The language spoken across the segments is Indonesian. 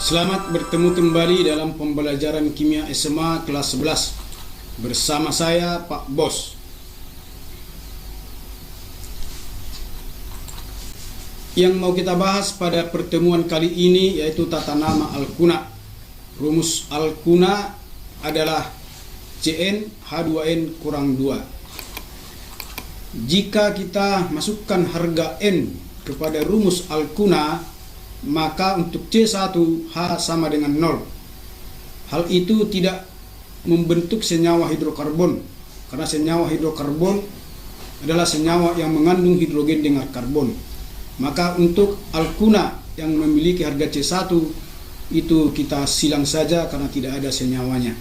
Selamat bertemu kembali dalam pembelajaran kimia SMA kelas 11 bersama saya Pak Bos. Yang mau kita bahas pada pertemuan kali ini yaitu tata nama alkuna. Rumus alkuna adalah Cn H2n kurang 2. Jika kita masukkan harga N kepada rumus alkuna, maka untuk C1 H sama dengan 0. Hal itu tidak membentuk senyawa hidrokarbon, karena senyawa hidrokarbon adalah senyawa yang mengandung hidrogen dengan karbon. Maka untuk alkuna yang memiliki harga C1 itu kita silang saja karena tidak ada senyawanya.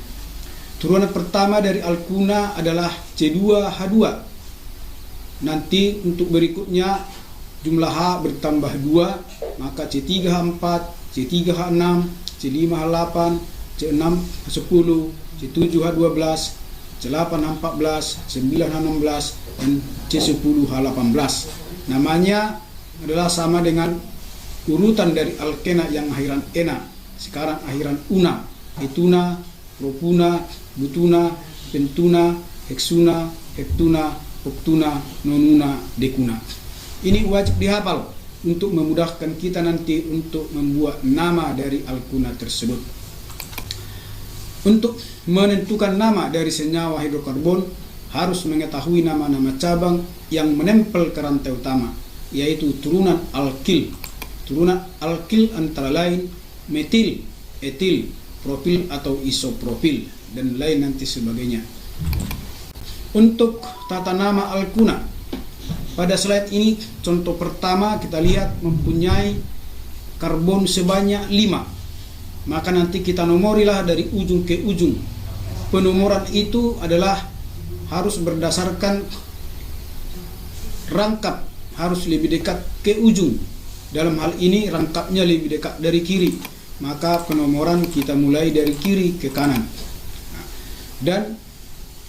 Turunan pertama dari alkuna adalah C2H2. Nanti untuk berikutnya jumlah H bertambah 2, maka C3H4, C3H6, C5H8, C6H10, C7H12, C8H14, C9H16, dan C10H18. Namanya adalah sama dengan urutan dari alkena yang akhiran ena. Sekarang akhiran una, etuna, propuna, butuna, pentuna, heksuna, heptuna, oktuna, nonuna, dekuna. Ini wajib dihafal untuk memudahkan kita nanti untuk membuat nama dari alkuna tersebut. Untuk menentukan nama dari senyawa hidrokarbon harus mengetahui nama-nama cabang yang menempel ke rantai utama, yaitu turunan alkil. Turunan alkil antara lain metil, etil, propil atau isopropil, dan lain nanti sebagainya. Untuk tata nama alkuna, pada slide ini contoh pertama kita lihat mempunyai karbon sebanyak 5. Maka nanti kita nomorilah dari ujung ke ujung. Penomoran itu adalah harus berdasarkan rangkap, harus lebih dekat ke ujung. Dalam hal ini rangkapnya lebih dekat dari kiri, maka penomoran kita mulai dari kiri ke kanan. Dan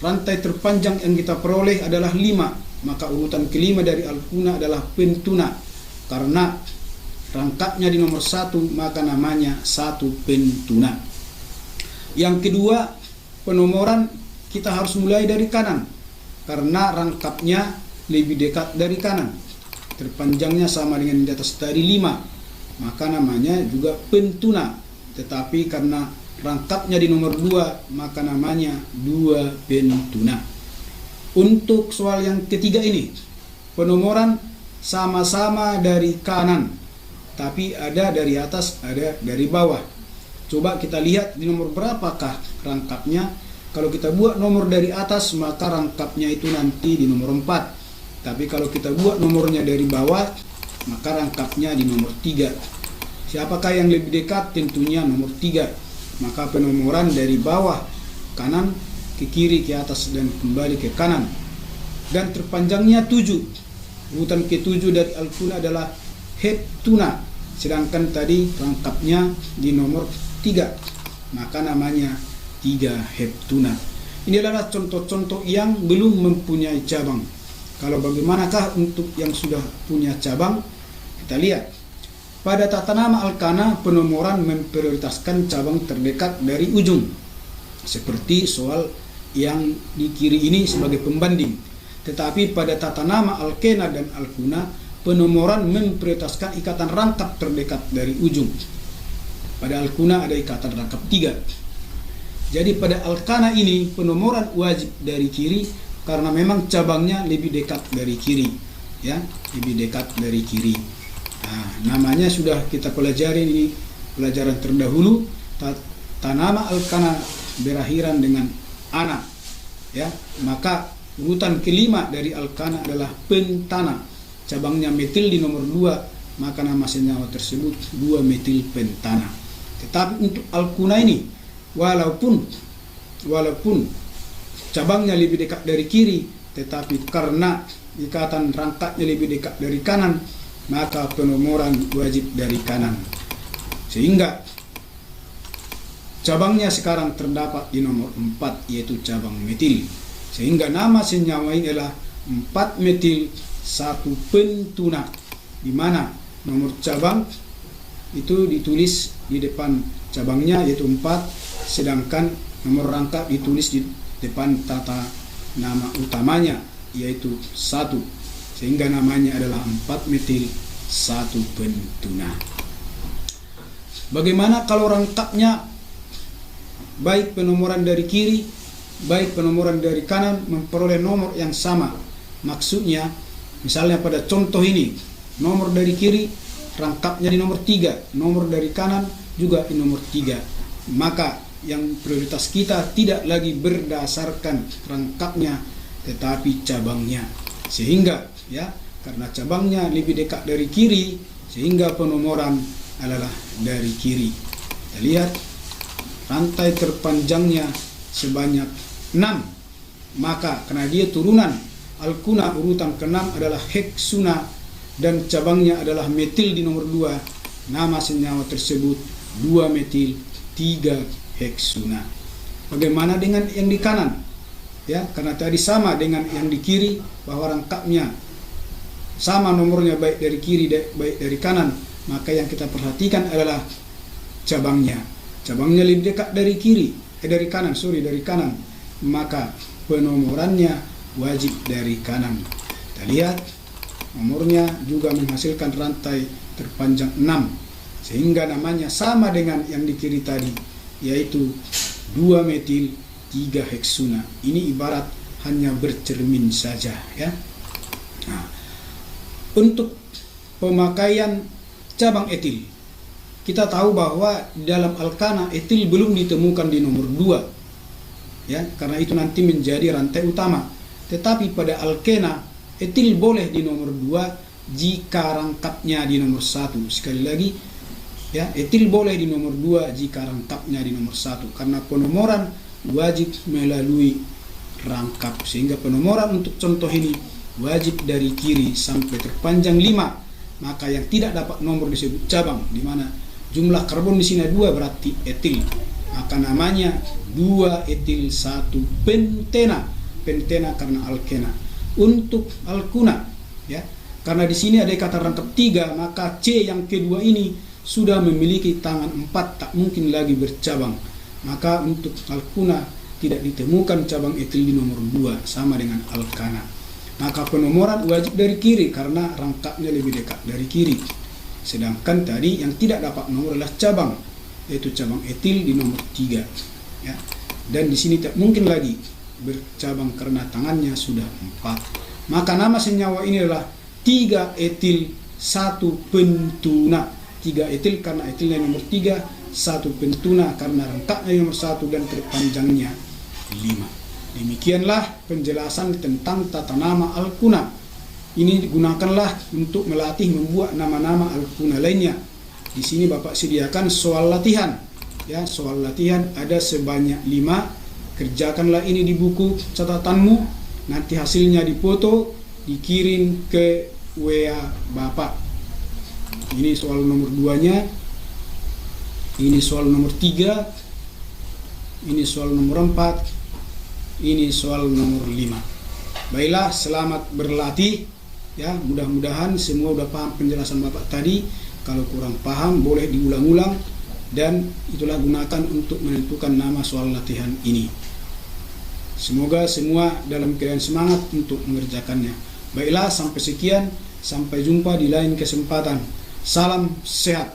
rantai terpanjang yang kita peroleh adalah 5. Maka urutan kelima dari alkuna adalah pentuna. Karena rangkapnya di nomor 1, maka namanya 1 pentuna. Yang kedua, penomoran kita harus mulai dari kanan, karena rangkapnya lebih dekat dari kanan. Terpanjangnya sama dengan di atas tadi 5, maka namanya juga pentuna. Tetapi karena rangkapnya di nomor 2, maka namanya 2 pentuna. Untuk soal yang ketiga ini, penomoran sama-sama dari kanan, tapi ada dari atas, ada dari bawah. Coba kita lihat di nomor berapakah rangkapnya. Kalau kita buat nomor dari atas, maka rangkapnya itu nanti di nomor 4. Tapi kalau kita buat nomornya dari bawah, maka rangkapnya di nomor 3. Siapakah yang lebih dekat? Tentunya nomor 3. Maka penomoran dari bawah kanan ke kiri, ke atas, dan kembali ke kanan. Dan terpanjangnya 7. Urutan ke-7 dari alkuna adalah heptuna, sedangkan tadi rangkapnya di nomor 3, maka namanya 3 heptuna. Ini adalah contoh-contoh yang belum mempunyai cabang. Kalau bagaimanakah untuk yang sudah punya cabang? Kita lihat. Pada tata nama alkana, penomoran memprioritaskan cabang terdekat dari ujung, seperti soal yang di kiri ini sebagai pembanding. Tetapi pada tata nama alkena dan alkuna, penomoran memprioritaskan ikatan rangkap terdekat dari ujung. Pada alkuna ada ikatan rangkap 3. Jadi pada alkana ini penomoran wajib dari kiri, karena memang cabangnya lebih dekat dari kiri, ya, lebih dekat dari kiri. Nah, namanya sudah kita pelajari ini pelajaran terdahulu. Tata nama alkana berakhiran dengan ana, ya. Maka urutan kelima dari alkana adalah pentana. Cabangnya metil di nomor 2, maka nama senyawa tersebut 2 metil pentana. Tetapi untuk alkuna ini, walaupun cabangnya lebih dekat dari kiri, tetapi karena ikatan rangkapnya lebih dekat dari kanan, maka penomoran wajib dari kanan. Sehingga cabangnya sekarang terdapat di nomor 4, yaitu cabang metil. Sehingga nama senyawa ini adalah 4 metil 1 pentuna, di mana nomor cabang itu ditulis di depan cabangnya yaitu 4, sedangkan nomor rangkap ditulis di depan tata nama utamanya yaitu 1, sehingga namanya adalah 4 metil 1 pentuna. Bagaimana kalau rangkapnya baik penomoran dari kiri baik penomoran dari kanan memperoleh nomor yang sama? Maksudnya misalnya pada contoh ini, nomor dari kiri rangkapnya di nomor 3, nomor dari kanan juga di nomor 3. Maka yang prioritas kita tidak lagi berdasarkan rangkapnya tetapi cabangnya. Sehingga ya, karena cabangnya lebih dekat dari kiri sehingga penomoran adalah dari kiri. Kita lihat rantai terpanjangnya sebanyak 6. Maka karena dia turunan alkuna urutan ke-6 adalah heksuna dan cabangnya adalah metil di nomor 2, nama senyawa tersebut 2 metil 3 heksuna. Bagaimana dengan yang di kanan? Ya, karena tadi sama dengan yang di kiri bahwa rangkapnya sama nomornya baik dari kiri baik dari kanan, maka yang kita perhatikan adalah cabangnya. Cabangnya lebih dekat dari dari kanan, maka penomorannya wajib dari kanan. Kita lihat nomornya juga menghasilkan rantai terpanjang 6 sehingga namanya sama dengan yang di kiri tadi yaitu 2 metil 3 heksuna. Ini ibarat hanya bercermin saja ya. Nah, untuk pemakaian cabang etil, kita tahu bahwa dalam alkana etil belum ditemukan di nomor 2 ya, karena itu nanti menjadi rantai utama. Tetapi pada alkena etil boleh di nomor 2 jika rangkapnya di nomor 1. Sekali lagi ya, etil boleh di nomor 2 jika rangkapnya di nomor 1 karena penomoran wajib melalui rangkap. Sehingga penomoran untuk contoh ini wajib dari kiri sampai terpanjang 5. Maka yang tidak dapat nomor disebut cabang, di mana jumlah karbon di sini 2 berarti etil. Maka namanya 2 etil 1 pentena. Pentena karena alkena. Untuk alkuna ya, karena di sini ada kata rangkap 3, maka C yang kedua ini sudah memiliki tangan 4, tak mungkin lagi bercabang. Maka untuk alkuna tidak ditemukan cabang etil di nomor 2 sama dengan alkana. Maka penomoran wajib dari kiri karena rangkapnya lebih dekat dari kiri. Sedangkan tadi yang tidak dapat nomor adalah cabang, yaitu cabang etil di nomor 3 ya. Dan di sini tak mungkin lagi bercabang karena tangannya sudah 4. Maka nama senyawa ini adalah 3 etil 1 pentuna. 3 etil karena etilnya nomor 3, 1 pentuna karena rangkapnya nomor 1 dan terpanjangnya 5. Demikianlah penjelasan tentang tata nama alkuna. Ini digunakanlah untuk melatih membuat nama-nama alkuna lainnya. Di sini Bapak sediakan soal latihan. Ya, soal latihan ada sebanyak 5. Kerjakanlah ini di buku catatanmu, nanti hasilnya difoto, dikirim ke WA Bapak. Ini soal nomor 2-nya, ini soal nomor 3, ini soal nomor 4, ini soal nomor 5. Baiklah, selamat berlatih ya, mudah-mudahan semua sudah paham penjelasan Bapak tadi. Kalau kurang paham boleh diulang-ulang dan itulah gunakan untuk menentukan nama soal latihan ini. Semoga semua dalam keadaan semangat untuk mengerjakannya. Baiklah, sampai sekian, sampai jumpa di lain kesempatan. Salam sehat.